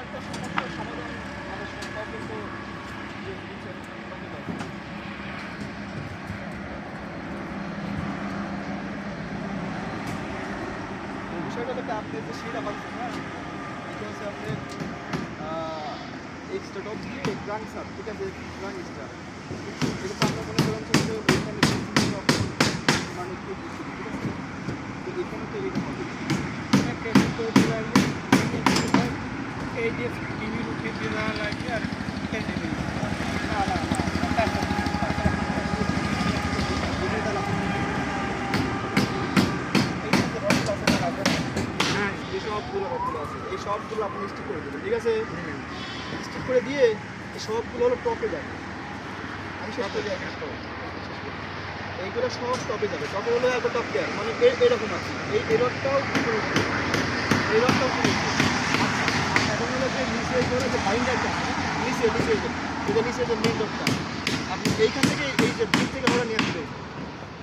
একটা সমস্যার সমাধান মানে সম্ভাব্য তো যে দিচ্ছেন বিষয়টা তো আপনি যে সেটা পাচ্ছেন না এটা হচ্ছে আপনার এক্সট্রা টপ দিয়ে ক্রাঙ্কসার ঠিক আছে ক্রাঙ্ক এক্সট্রা এটা তো আমরা মনে করেন যে ওইখানে মানে খুব বেশি ঠিক আছে তো এখানে তো এটা হবে এই যে টিভির উঠে দেওয়া লাগে আর কেটে দিই হ্যাঁ এই সবগুলো আছে এই সবগুলো আপনি স্টিক করে দেবেন ঠিক আছে স্টিক করে দিয়ে এই সবগুলো হলো টপে যাবে আমি টপে যাই এইগুলো সব টপে যাবে টপে হলো একটা টপ দেয় মানে এরকম আছে এই রডটাও এই রডটাও এখন হলো যে নিচে এইগুলো যে বাইন্ডারটা নিচে এটা নিচে যে মেন রডটা আপনি এইখান থেকে এই যে দিক থেকে রডটা নিয়ে আসবে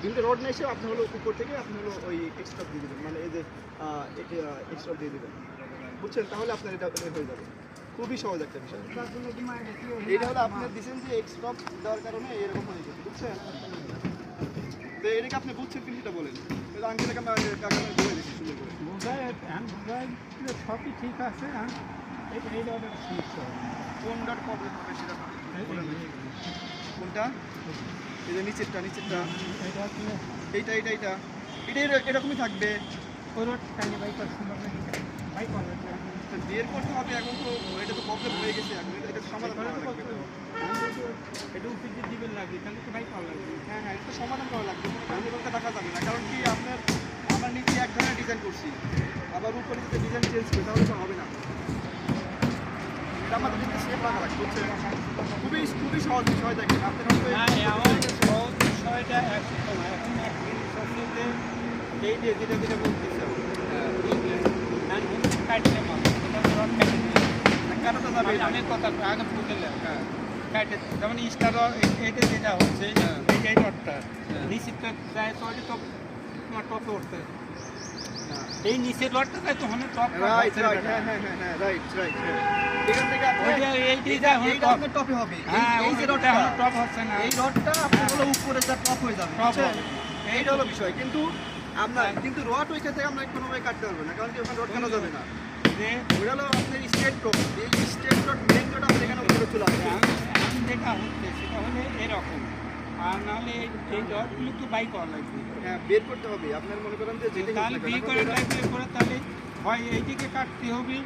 দুটো রড নিয়ে এসে আপনি হলো উপর থেকে আপনি হলো ওই এক্সট্রা দিয়ে দেবেন মানে এই যে এক্সট্রা দিয়ে দেবেন বুঝছেন তাহলে আপনার এটা হয়ে যাবে খুবই সহজ একটা বিষয় এটা হলো আপনার দিচ্ছেন যে এক্সট্রা দেওয়ার কারণে এরকম হয়ে গেছে বুঝছেন তো এটাকে আপনি বুঝছেন কি সেটা বলেন এটা আঙ্কেলকে আমি কাকা বলে দিচ্ছি সুন্দর করে সবই ঠিক আছে এই ধরনের সমস্যা কোনটার প্রবলেম হবে সেটা কোনটা এই যে নিচেরটা এইটা এরকমই থাকবে বের করতে হবে এখন তো এটা তো প্রবলেম হয়ে গেছে এখন এটা সমাধান করা লাগবে এটা উপর দিয়ে দিবেন লাগে তাহলে তো বাইক পাওয়া লাগবে হ্যাঁ এটা তো সমাধান করা লাগবে কোনো গান্ধীগঞ্জে দেখা যাবে না কারণ কি আমরা নিচে এক ধরনের ডিজাইন করছি আবার উপরে যদি ডিজাইন চেঞ্জ করি তাহলে তো হবে না এটা আমাদের কিন্তু সেম রাখা লাগবে বুঝছেন খুবই সহজ বিষয় দেখেন আপনার সহজ বিষয়টা এখন এক জিনিস হচ্ছে যে এই যে যেটা বলতেছে কাটতে মাত্র কাটাতে যাবে আমি কথা আগে বুঝলাম কাটে যেমন স্টার এটা যেটা হচ্ছে এই নটটা নিচেরটা যায় তো ওইটা তোমার টপে উঠতে এই নিচের রডটা যায় তখন টপ রাইট এখান থেকে আপনার টপে হবে এই যে রডটা টপ হচ্ছে না এই রডটা আপনার হলো উপরে যা টপ হয়ে যাবে এইটা হলো বিষয় কিন্তু আমরা কিন্তু রড ওইখান থেকে আমরা কোনোভাবে কাটতে পারবো না কারণ কি ওখানে রড কাটা যাবে না যে ওটা হলো আপনার স্ট্রেট রড এই স্ট্রেট রড মেইন রড আমাদের এখানে উপরে চলে আসবে আমি যেটা হচ্ছে সেটা হলে এরকম আর নাহলে এই রডগুলো তো বাই করা লাগবে হ্যাঁ বের করতে হবে আপনার মনে করেন যে যেটা তাহলে বিয়ে করে লাগবে করে তাহলে হয় এইদিকে কাটতে হবে